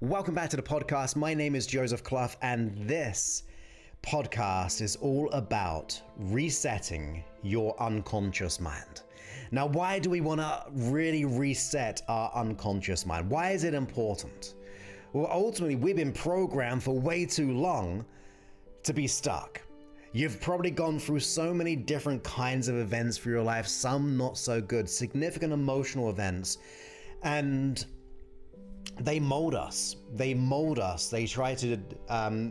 Welcome back to the podcast. My name is Joseph Clough, and this podcast is all about resetting your unconscious mind. Now, why do we want to really reset our unconscious mind? Why is it important? Well, ultimately, we've been programmed for way too long to be stuck. You've probably gone through so many different kinds of events for your life, some not so good, significant emotional events, and they mold us. They try to,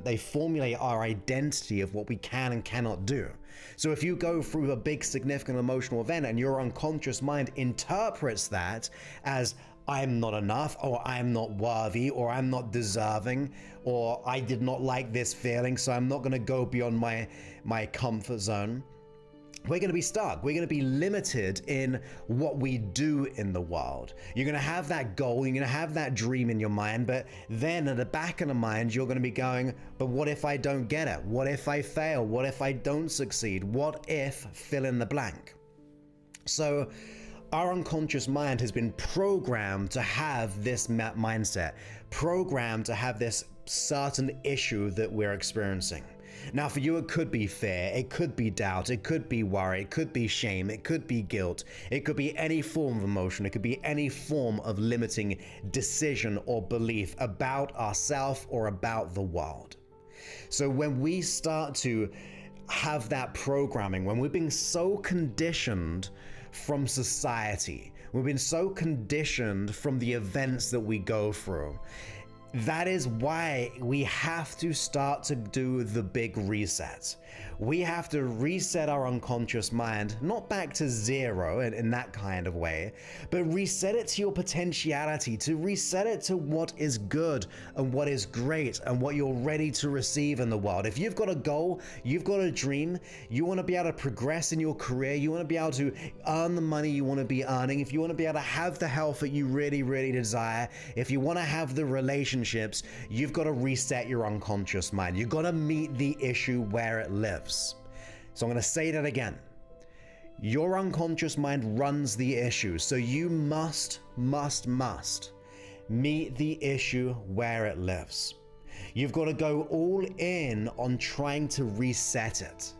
they formulate our identity of what we can and cannot do. So if you go through a big, significant emotional event and your unconscious mind interprets that as I'm not enough, or I'm not worthy, or I'm not deserving, or I did not like this feeling, so I'm not going to go beyond my comfort zone, we're going to be stuck. We're going to be limited in what we do in the world. You're going to have that goal, you're going to have that dream in your mind, but then at the back of the mind, you're going to be going, but what if I don't get it? What if I fail? What if I don't succeed? What if fill in the blank? So our unconscious mind has been programmed to have this mindset, programmed to have this certain issue that we're experiencing. Now, for you, it could be fear, it could be doubt, it could be worry, it could be shame, it could be guilt, it could be any form of emotion, it could be any form of limiting decision or belief about ourselves or about the world. So when we start to have that programming, when we've been so conditioned from society, we've been so conditioned from the events that we go through, that is why we have to start to do the big reset. We have to reset our unconscious mind, not back to zero in that kind of way, but reset it to your potentiality, to reset it to what is good and what is great and what you're ready to receive in the world. If you've got a goal, you've got a dream, you want to be able to progress in your career, you want to be able to earn the money you want to be earning, if you want to be able to have the health that you really, really desire, if you want to have the relationships, you've got to reset your unconscious mind. You've got to meet the issue where it lives. So I'm going to say that again. Your unconscious mind runs the issue. So you must meet the issue where it lives. You've got to go all in on trying to reset it.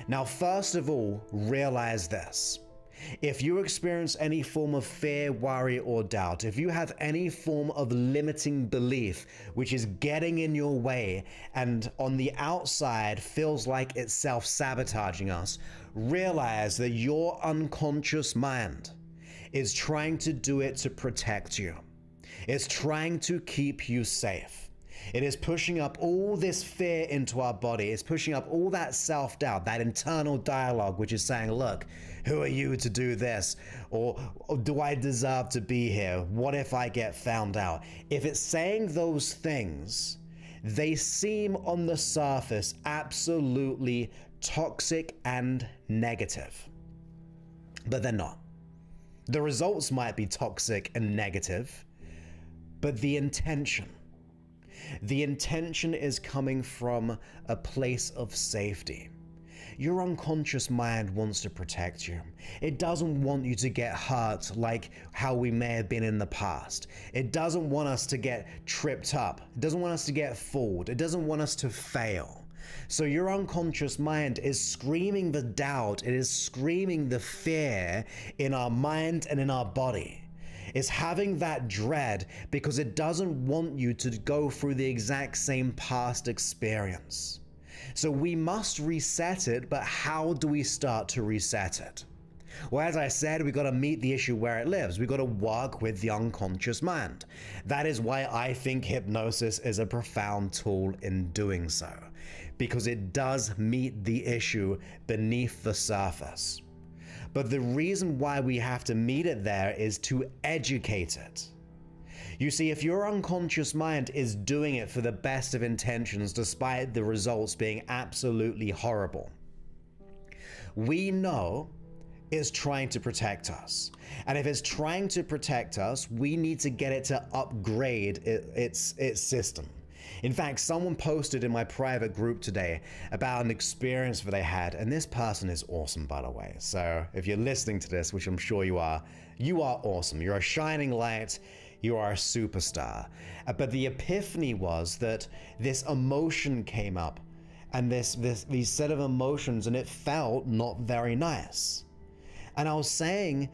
Now, first of all, realize this. If you experience any form of fear, worry, or doubt, if you have any form of limiting belief which is getting in your way and on the outside feels like it's self-sabotaging us, realize that your unconscious mind is trying to do it to protect you. It's trying to keep you safe. It is pushing up all this fear into our body. It's pushing up all that self-doubt, that internal dialogue, which is saying, look, who are you to do this? Or do I deserve to be here? What if I get found out? If it's saying those things, they seem on the surface absolutely toxic and negative, but they're not. The results might be toxic and negative, but the intention is coming from a place of safety. Your unconscious mind wants to protect you. It doesn't want you to get hurt like how we may have been in the past. It doesn't want us to get tripped up. It doesn't want us to get fooled. It doesn't want us to fail. So your unconscious mind is screaming the doubt. It is screaming the fear in our mind and in our body. It's having that dread because it doesn't want you to go through the exact same past experience. So we must reset it, but how do we start to reset it? Well, as I said, we've got to meet the issue where it lives. We've got to work with the unconscious mind. That is why I think hypnosis is a profound tool in doing so, because it does meet the issue beneath the surface. But the reason why we have to meet it there is to educate it. You see, if your unconscious mind is doing it for the best of intentions despite the results being absolutely horrible, we know it's trying to protect us. And if it's trying to protect us, we need to get it to upgrade its system. In fact, someone posted in my private group today about an experience that they had, and this person is awesome, by the way. So if you're listening to this, which I'm sure you are awesome. You're a shining light. You are a superstar. But the epiphany was that this emotion came up, and these set of emotions, and it felt not very nice. And I was saying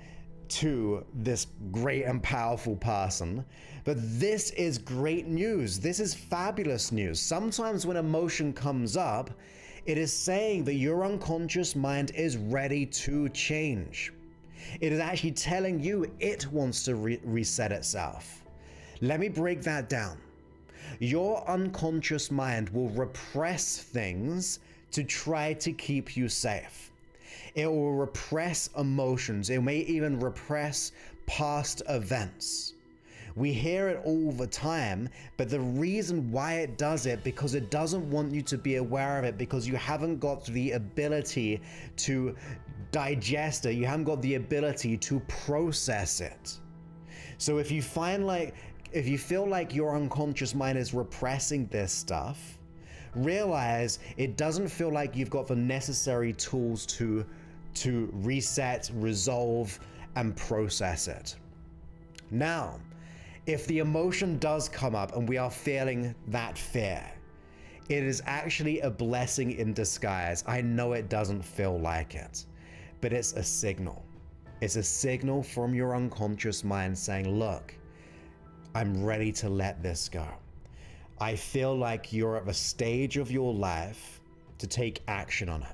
to this great and powerful person, but this is great news. This is fabulous news. Sometimes when emotion comes up, it is saying that your unconscious mind is ready to change. It is actually telling you it wants to reset itself. Let me break that down. Your unconscious mind will repress things to try to keep you safe. It will repress emotions. It may even repress past events. We hear it all the time, but the reason why it does it, because it doesn't want you to be aware of it, because you haven't got the ability to digest it. You haven't got the ability to process it. So if you feel like your unconscious mind is repressing this stuff, realize it doesn't feel like you've got the necessary tools to reset, resolve, and process it. Now, if the emotion does come up and we are feeling that fear, it is actually a blessing in disguise. I know it doesn't feel like it, but it's a signal. It's a signal from your unconscious mind saying, look, I'm ready to let this go. I feel like you're at the stage of your life to take action on it.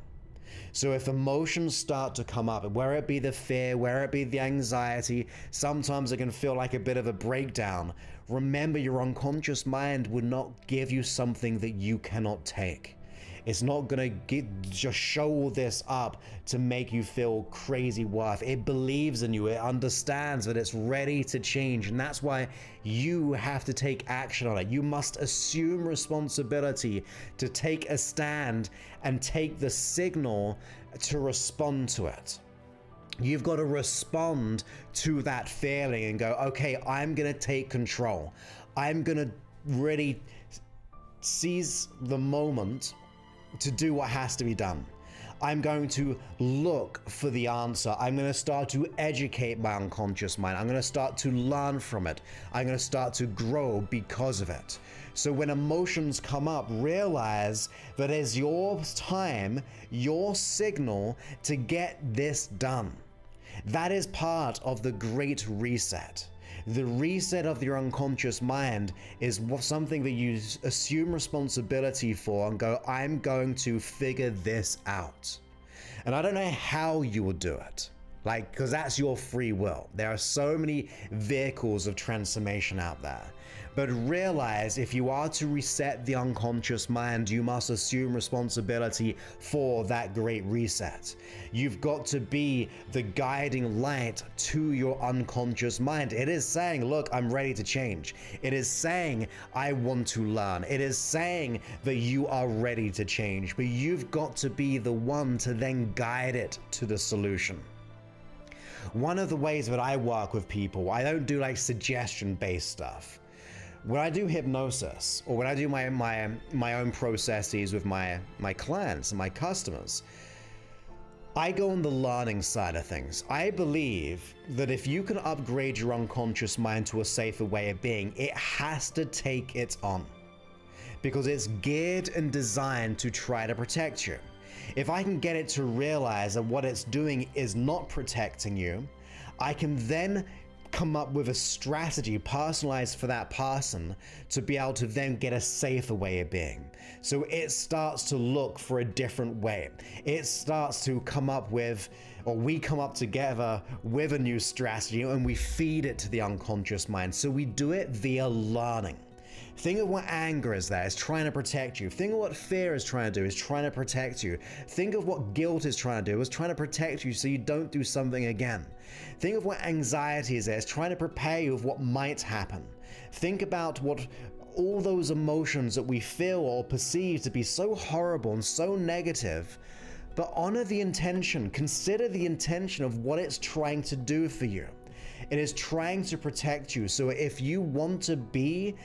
So if emotions start to come up, whether it be the fear, whether it be the anxiety, sometimes it can feel like a bit of a breakdown. Remember, your unconscious mind would not give you something that you cannot take. It's not gonna just show all this up to make you feel crazy worth. It believes in you. It understands that it's ready to change. And that's why you have to take action on it. You must assume responsibility to take a stand and take the signal to respond to it. You've got to respond to that feeling and go, okay, I'm gonna take control. I'm gonna really seize the moment to do what has to be done. I'm going to look for the answer. I'm going to start to educate my unconscious mind. I'm going to start to learn from it. I'm going to start to grow because of it. So when emotions come up, realize that it's your time, your signal to get this done. That is part of the Great Reset. The reset of your unconscious mind is something that you assume responsibility for and go, I'm going to figure this out. And I don't know how you will do it, because that's your free will. There are so many vehicles of transformation out there. But realize if you are to reset the unconscious mind, you must assume responsibility for that great reset. You've got to be the guiding light to your unconscious mind. It is saying, look, I'm ready to change. It is saying, I want to learn. It is saying that you are ready to change, but you've got to be the one to then guide it to the solution. One of the ways that I work with people, I don't do suggestion-based stuff. When I do hypnosis, or when I do my own processes with my clients and my customers, I go on the learning side of things. I believe that if you can upgrade your unconscious mind to a safer way of being, it has to take it on, because it's geared and designed to try to protect you. If I can get it to realize that what it's doing is not protecting you, I can then come up with a strategy personalized for that person to be able to then get a safer way of being. So it starts to look for a different way. It starts to come up with, or we come up together with a new strategy and we feed it to the unconscious mind. So we do it via learning. Think of what anger is there, it's trying to protect you. Think of what fear is trying to do, it's trying to protect you. Think of what guilt is trying to do, it's trying to protect you so you don't do something again. Think of what anxiety is there, it's trying to prepare you of what might happen. Think about what all those emotions that we feel or perceive to be so horrible and so negative, but honor the intention, consider the intention of what it's trying to do for you. It is trying to protect you. So if you want to be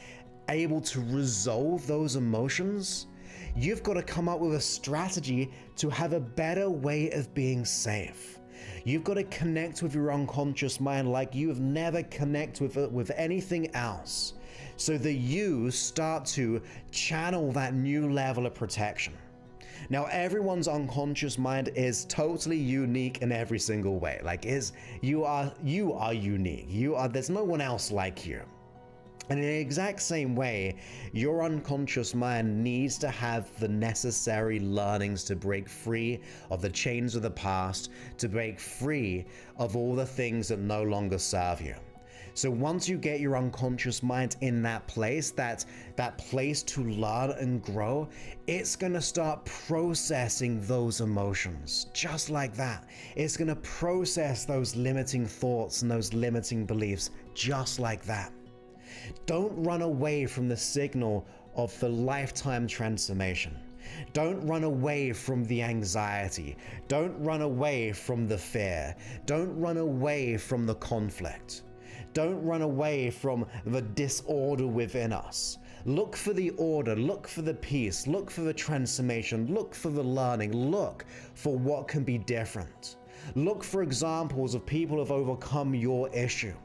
able to resolve those emotions, you've got to come up with a strategy to have a better way of being safe. You've got to connect with your unconscious mind like you have never connected with anything else, so that you start to channel that new level of protection. Now, everyone's unconscious mind is totally unique in every single way. Like, you are unique. There's no one else like you. And in the exact same way, your unconscious mind needs to have the necessary learnings to break free of the chains of the past, to break free of all the things that no longer serve you. So once you get your unconscious mind in that place to learn and grow, it's gonna start processing those emotions, just like that. It's gonna process those limiting thoughts and those limiting beliefs, just like that. Don't run away from the signal of the lifetime transformation. Don't run away from the anxiety. Don't run away from the fear. Don't run away from the conflict. Don't run away from the disorder within us. Look for the order, look for the peace, look for the transformation, look for the learning, look for what can be different. Look for examples of people who have overcome your issue.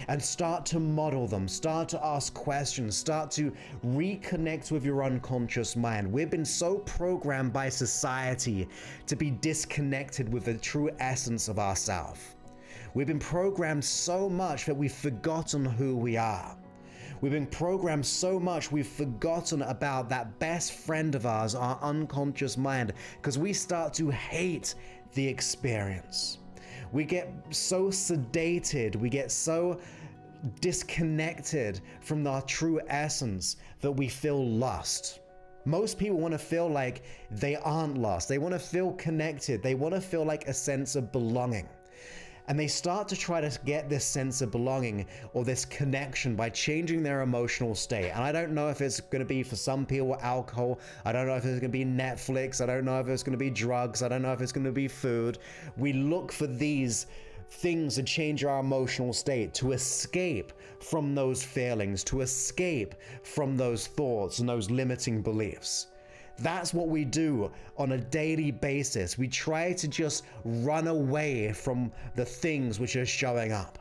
And start to model them, start to ask questions, start to reconnect with your unconscious mind. We've been so programmed by society to be disconnected with the true essence of ourselves. We've been programmed so much that we've forgotten who we are. We've been programmed so much we've forgotten about that best friend of ours, our unconscious mind, because we start to hate the experience. We get so sedated, we get so disconnected from our true essence that we feel lost. Most people want to feel like they aren't lost. They want to feel connected. They want to feel like a sense of belonging. And they start to try to get this sense of belonging or this connection by changing their emotional state. And I don't know if it's going to be, for some people, alcohol. I don't know if it's going to be Netflix. I don't know if it's going to be drugs. I don't know if it's going to be food. We look for these things to change our emotional state, to escape from those feelings, to escape from those thoughts and those limiting beliefs. That's what we do on a daily basis. We try to just run away from the things which are showing up.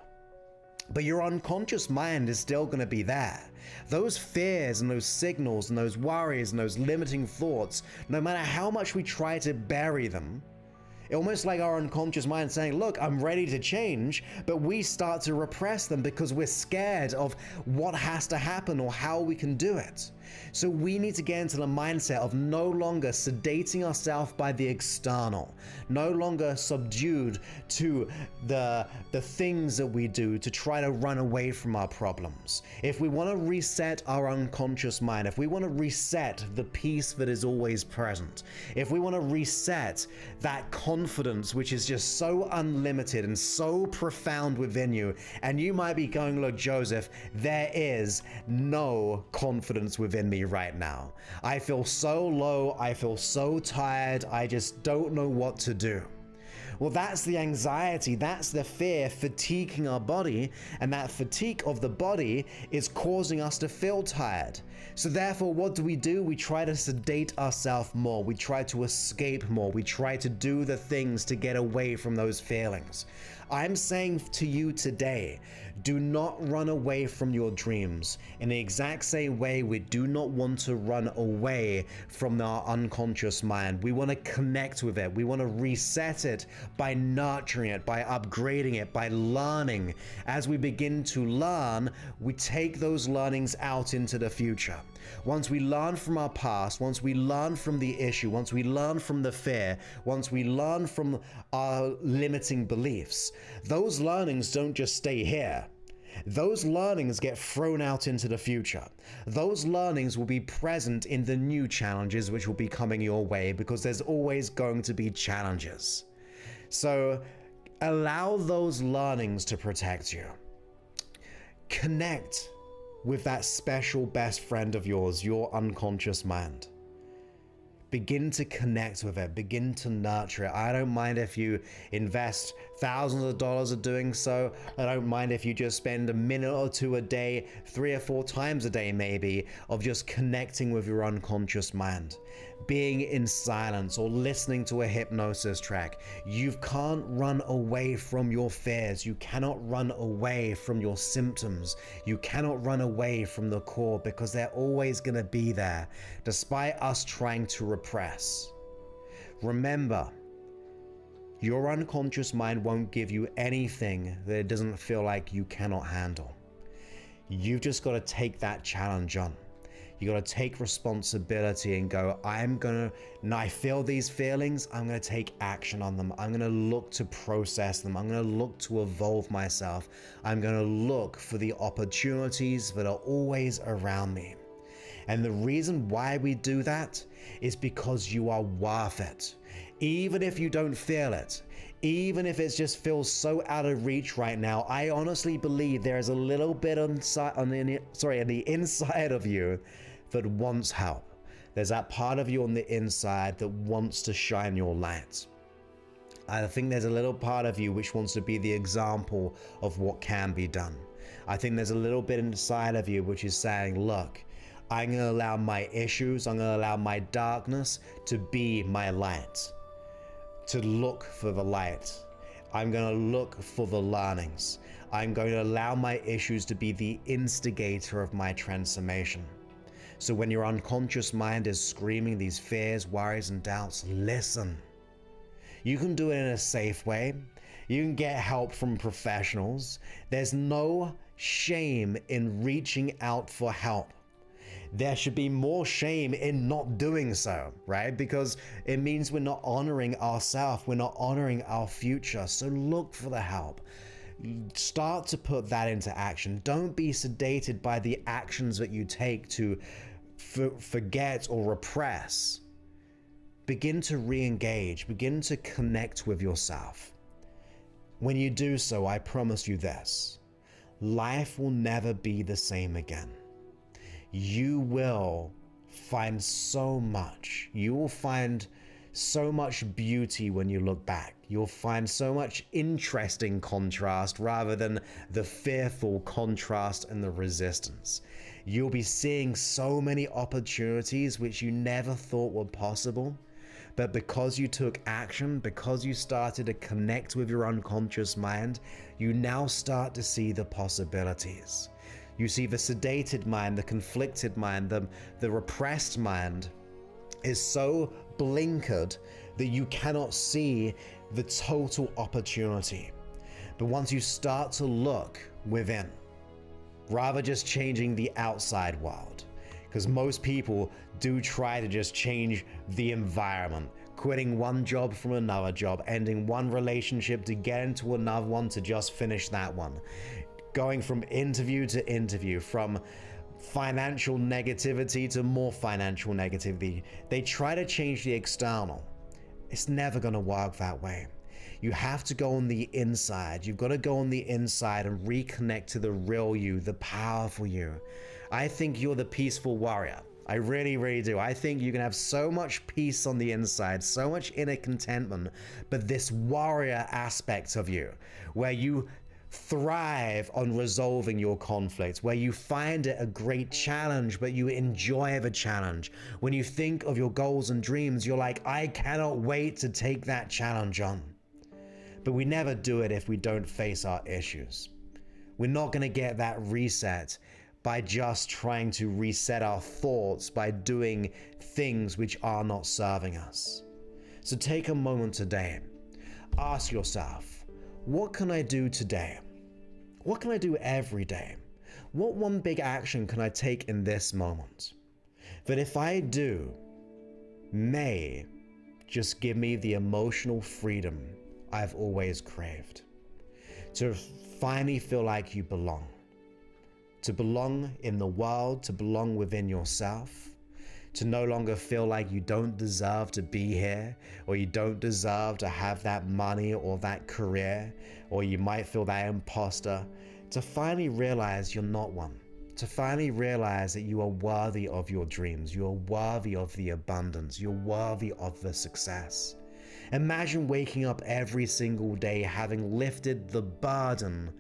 But your unconscious mind is still going to be there. Those fears and those signals and those worries and those limiting thoughts, no matter how much we try to bury them, almost like our unconscious mind saying, look, I'm ready to change, but we start to repress them because we're scared of what has to happen or how we can do it. So we need to get into the mindset of no longer sedating ourselves by the external, no longer subdued to the things that we do to try to run away from our problems. If we want to reset our unconscious mind, if we want to reset the peace that is always present, if we want to reset that confidence which is just so unlimited and so profound within you, and you might be going, look, Joseph, there is no confidence within me right now. I feel so low, I feel so tired, I just don't know what to do. Well, that's the anxiety, that's the fear fatiguing our body, and that fatigue of the body is causing us to feel tired. So therefore, what do? We try to sedate ourselves more, we try to escape more, we try to do the things to get away from those feelings. I'm saying to you today, do not run away from your dreams. In the exact same way, we do not want to run away from our unconscious mind. We want to connect with it. We want to reset it by nurturing it, by upgrading it, by learning. As we begin to learn, we take those learnings out into the future. Once we learn from our past, once we learn from the issue, once we learn from the fear, once we learn from our limiting beliefs, those learnings don't just stay here. Those learnings get thrown out into the future. Those learnings will be present in the new challenges which will be coming your way, because there's always going to be challenges. So allow those learnings to protect you. Connect with that special best friend of yours, your unconscious mind. Begin to connect with it, begin to nurture it. I don't mind if you invest thousands of dollars of doing so. I don't mind if you just spend a minute or two a day, 3 or 4 times a day maybe, of just connecting with your unconscious mind. being in silence or listening to a hypnosis track. You can't run away from your fears. You cannot run away from your symptoms. You cannot run away from the core, because they're always going to be there, despite us trying to repress. Remember, your unconscious mind won't give you anything that it doesn't feel like you cannot handle. You've just got to take that challenge on. You got to take responsibility and go, I feel these feelings, I'm going to take action on them. I'm going to look to process them. I'm going to look to evolve myself. I'm going to look for the opportunities that are always around me. And the reason why we do that is because you are worth it. Even if you don't feel it, even if it just feels so out of reach right now, I honestly believe there is a little bit on the inside of you that wants help. There's that part of you on the inside that wants to shine your light. I think there's a little part of you which wants to be the example of what can be done. I think there's a little bit inside of you which is saying, look, I'm going to allow my issues, I'm going to allow my darkness to be my light, to look for the light. I'm going to look for the learnings. I'm going to allow my issues to be the instigator of my transformation. So when your unconscious mind is screaming these fears, worries, and doubts, listen. You can do it in a safe way. You can get help from professionals. There's no shame in reaching out for help. There should be more shame in not doing so, right? Because it means we're not honoring ourselves, we're not honoring our future. So look for the help. Start to put that into action. Don't be sedated by the actions that you take to forget or repress. Begin to re-engage, begin to connect with yourself. When you do so, I promise you this, life will never be the same again. You will find so much. You will find so much beauty when you look back. You'll find so much interesting contrast rather than the fearful contrast and the resistance. You'll be seeing so many opportunities which you never thought were possible. But because you took action, because you started to connect with your unconscious mind, you now start to see the possibilities. You see the sedated mind, the conflicted mind, the repressed mind is so blinkered that you cannot see the total opportunity. But once you start to look within, rather just changing the outside world, because most people do try to just change the environment, quitting one job from another job, ending one relationship to get into another one to just finish that one. Going from interview to interview, from financial negativity to more financial negativity. They try to change the external. It's never going to work that way. You have to go on the inside. You've got to go on the inside and reconnect to the real you, the powerful you. I think you're the peaceful warrior. I really, really do. I think you can have so much peace on the inside, so much inner contentment, but this warrior aspect of you, where you thrive on resolving your conflicts, where you find it a great challenge, but you enjoy the challenge. When you think of your goals and dreams, you're like, I cannot wait to take that challenge on. But we never do it if we don't face our issues. We're not going to get that reset by just trying to reset our thoughts by doing things which are not serving us. So take a moment today. Ask yourself, what can I do today? What can I do every day? What one big action can I take in this moment that if I do, may just give me the emotional freedom I've always craved? To finally feel like you belong. To belong in the world, to belong within yourself. To no longer feel like you don't deserve to be here, or you don't deserve to have that money or that career, or you might feel that imposter. To finally realize you're not one. To finally realize that you are worthy of your dreams. You are worthy of the abundance. You're worthy of the success. Imagine waking up every single day having lifted the burden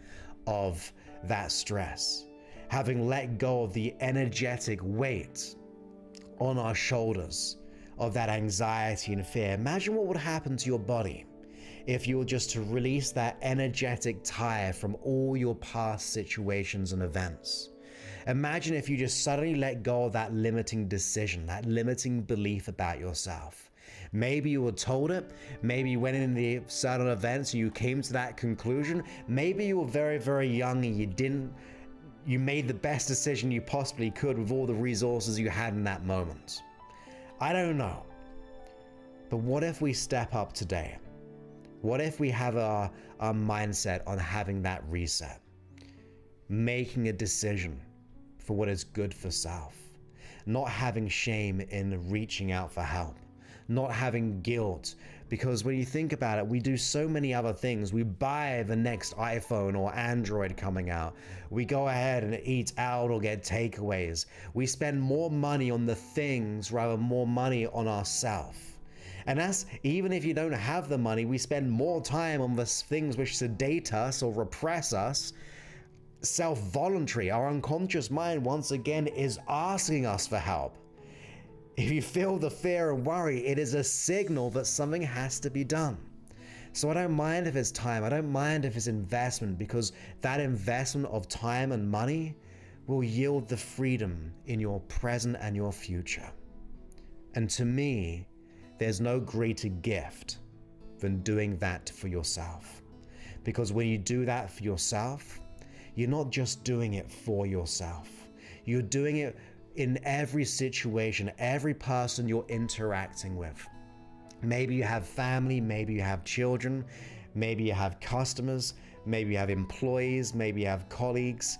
of that stress, having let go of the energetic weight on our shoulders of that anxiety and fear, imagine what would happen to your body if you were just to release that energetic tie from all your past situations and events. Imagine if you just suddenly let go of that limiting decision, that limiting belief about yourself. Maybe you were told it, maybe you went in the certain events and you came to that conclusion. Maybe you were very, very young and you made the best decision you possibly could with all the resources you had in that moment. I don't know. But what if we step up today? What if we have our mindset on having that reset? Making a decision for what is good for self. Not having shame in reaching out for help. Not having guilt, because when you think about it, we do so many other things. We buy the next iPhone or Android coming out. We go ahead and eat out or get takeaways. We spend more money on the things rather than more money on ourselves. And that's even if you don't have the money, we spend more time on the things which sedate us or repress us. Self-voluntary, our unconscious mind once again is asking us for help. If you feel the fear and worry, it is a signal that something has to be done. So I don't mind if it's time, I don't mind if it's investment, because that investment of time and money will yield the freedom in your present and your future. And to me, there's no greater gift than doing that for yourself. Because when you do that for yourself, you're not just doing it for yourself. You're doing it in every situation, every person you're interacting with. Maybe you have family, maybe you have children, maybe you have customers, maybe you have employees, maybe you have colleagues.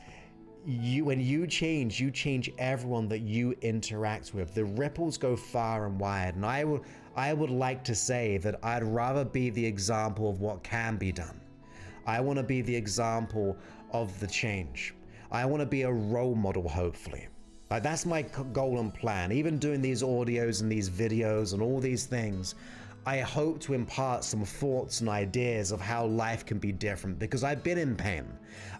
When you change everyone that you interact with. The ripples go far and wide. And I would like to say that I'd rather be the example of what can be done. I want to be the example of the change. I want to be a role model, hopefully. That's my goal and plan. Even doing these audios and these videos and all these things, I hope to impart some thoughts and ideas of how life can be different, because I've been in pain.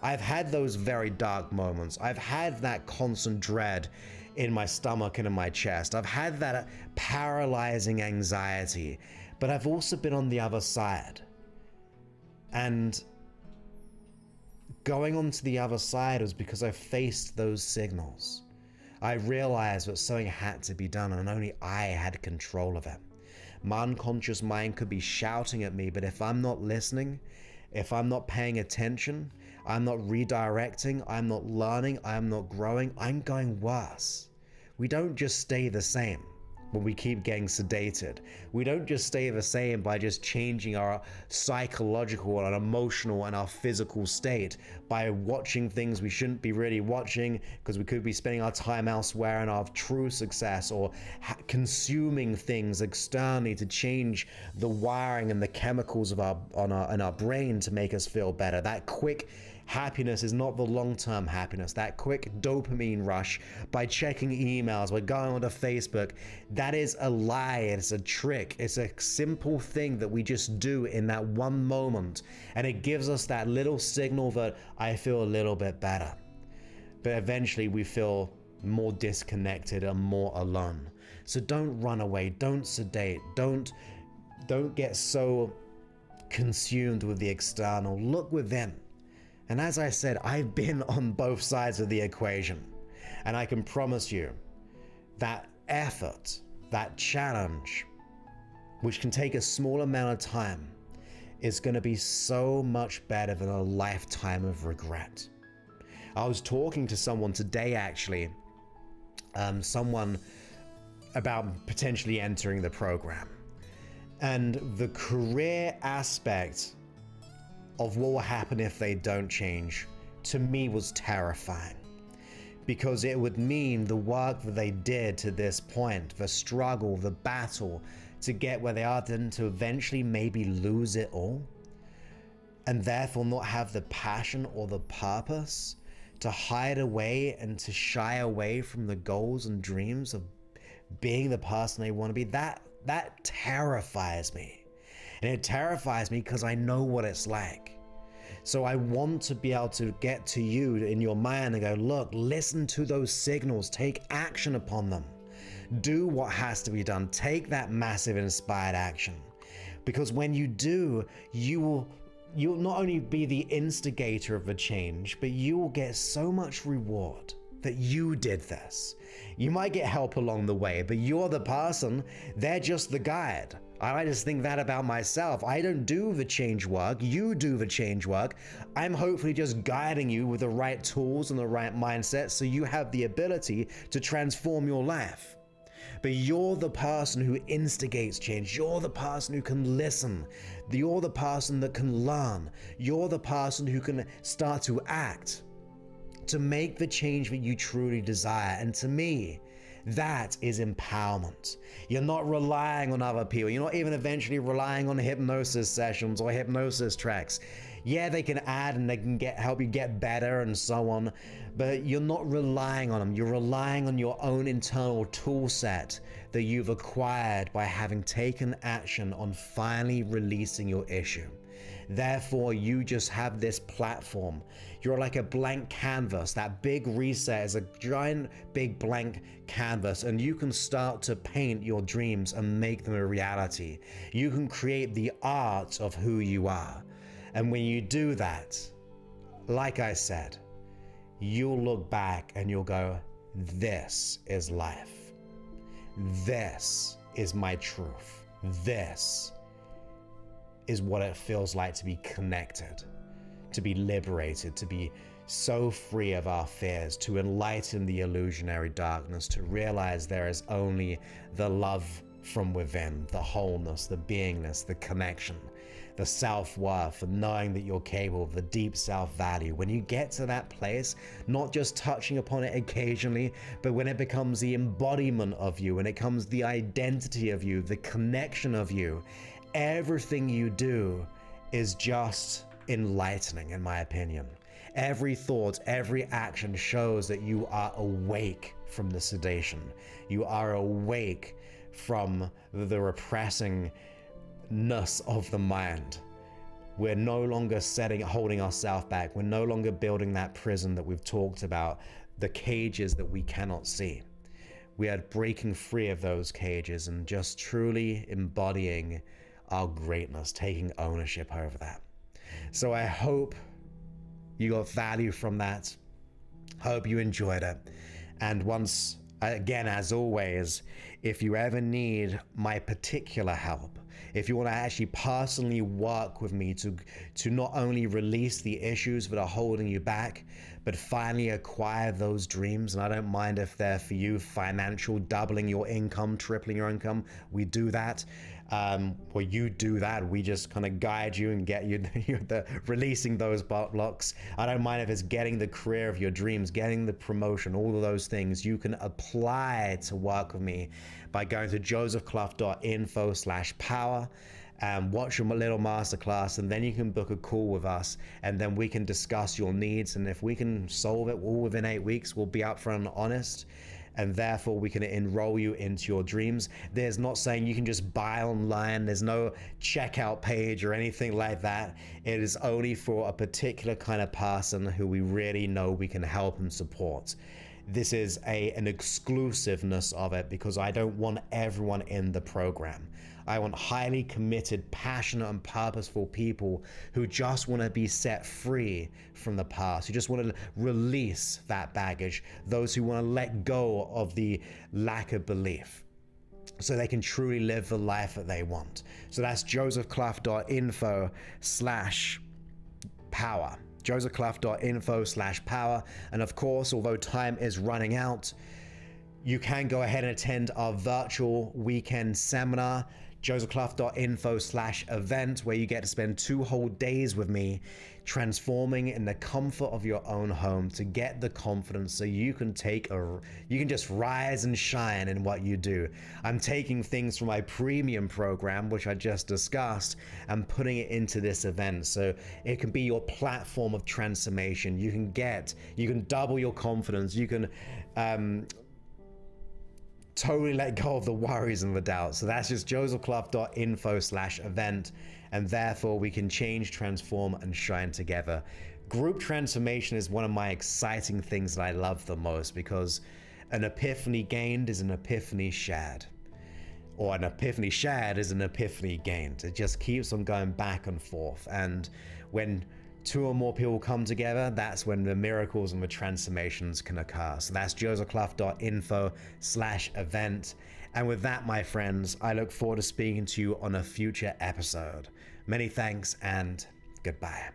I've had those very dark moments. I've had that constant dread in my stomach and in my chest. I've had that paralyzing anxiety, but I've also been on the other side. And going on to the other side was because I faced those signals. I realized that something had to be done and only I had control of it. My unconscious mind could be shouting at me, but if I'm not listening, if I'm not paying attention, I'm not redirecting, I'm not learning, I'm not growing, I'm going worse. We don't just stay the same when we keep getting sedated. We don't just stay the same by just changing our psychological and emotional and our physical state by watching things we shouldn't be really watching, because we could be spending our time elsewhere in our true success, or consuming things externally to change the wiring and the chemicals of our brain to make us feel better. That quick happiness is not the long-term happiness. That quick dopamine rush by checking emails, by going onto Facebook, that is a lie. It's a trick. It's a simple thing that we just do in that one moment, and it gives us that little signal that I feel a little bit better. But eventually we feel more disconnected and more alone. So don't run away, don't sedate, don't get so consumed with the external. Look within. And as I said, I've been on both sides of the equation. And I can promise you that effort, that challenge, which can take a small amount of time, is going to be so much better than a lifetime of regret. I was talking to someone today, actually, someone about potentially entering the program. And the career aspect of what will happen if they don't change, to me, was terrifying. Because it would mean the work that they did to this point, the struggle, the battle to get where they are, then to eventually maybe lose it all, and therefore not have the passion or the purpose to hide away and to shy away from the goals and dreams of being the person they want to be. That terrifies me. And it terrifies me because I know what it's like. So I want to be able to get to you in your mind and go, look, listen to those signals, take action upon them. Do what has to be done. Take that massive inspired action. Because when you do, you'll not only be the instigator of the change, but you will get so much reward that you did this. You might get help along the way, but you're the person, they're just the guide. I just think that about myself. I don't do the change work, you do the change work. I'm hopefully just guiding you with the right tools and the right mindset so you have the ability to transform your life. But you're the person who instigates change. You're the person who can listen. You're the person that can learn. You're the person who can start to act to make the change that you truly desire. And to me, that is empowerment. You're not relying on other people. You're not even eventually relying on hypnosis sessions or hypnosis tracks. Yeah, they can add and they can help you get better and so on, but you're not relying on them. You're relying on your own internal tool set that you've acquired by having taken action on finally releasing your issue. Therefore, you just have this platform. You're like a blank canvas. That big reset is a giant, big blank canvas, and you can start to paint your dreams and make them a reality. You can create the art of who you are. And when you do that, like I said, you'll look back and you'll go, this is life. This is my truth. This is what it feels like to be connected, to be liberated, to be so free of our fears, to enlighten the illusionary darkness, to realize there is only the love from within, the wholeness, the beingness, the connection, the self-worth, and knowing that you're capable, the deep self-value. When you get to that place, not just touching upon it occasionally, but when it becomes the embodiment of you, when it becomes the identity of you, the connection of you, everything you do is just enlightening, in my opinion. Every thought, every action shows that you are awake from the sedation. You are awake from the repressingness of the mind. We're no longer holding ourselves back. We're no longer building that prison that we've talked about, the cages that we cannot see. We are breaking free of those cages and just truly embodying our greatness, taking ownership over that. So I hope you got value from that. Hope you enjoyed it. And once again, as always, if you ever need my particular help, if you want to actually personally work with me to not only release the issues that are holding you back, but finally acquire those dreams, and I don't mind if they're for you financial, doubling your income, tripling your income, we do that. Or you do that, we just kind of guide you and get you releasing those blocks. I don't mind if it's getting the career of your dreams, getting the promotion, all of those things. You can apply to work with me by going to josephclough.info/power and watch your little masterclass, and then you can book a call with us, and then we can discuss your needs, and if we can solve it all within 8 weeks, we'll be upfront and honest, and therefore we can enroll you into your dreams. There's not saying you can just buy online. There's no checkout page or anything like that. It is only for a particular kind of person who we really know we can help and support. This is an exclusiveness of it because I don't want everyone in the program. I want highly committed, passionate, and purposeful people who just want to be set free from the past, who just want to release that baggage, those who want to let go of the lack of belief so they can truly live the life that they want. So that's josephclough.info/power. josephclough.info/power. And of course, although time is running out, you can go ahead and attend our virtual weekend seminar, josephclough.info/event, where you get to spend 2 whole days with me, transforming in the comfort of your own home to get the confidence so you can just rise and shine in what you do. I'm taking things from my premium program, which I just discussed, and putting it into this event so it can be your platform of transformation. You can double your confidence. You can totally let go of the worries and the doubts. So that's just josephclough.info/event, and therefore we can change, transform, and shine together. Group transformation is one of my exciting things that I love the most because An epiphany gained is an epiphany shared. Or an epiphany shared is an epiphany gained. It just keeps on going back and forth. And when two or more people come together, that's when the miracles and the transformations can occur. So that's josephclough.info/event. And with that, my friends, I look forward to speaking to you on a future episode. Many thanks and goodbye.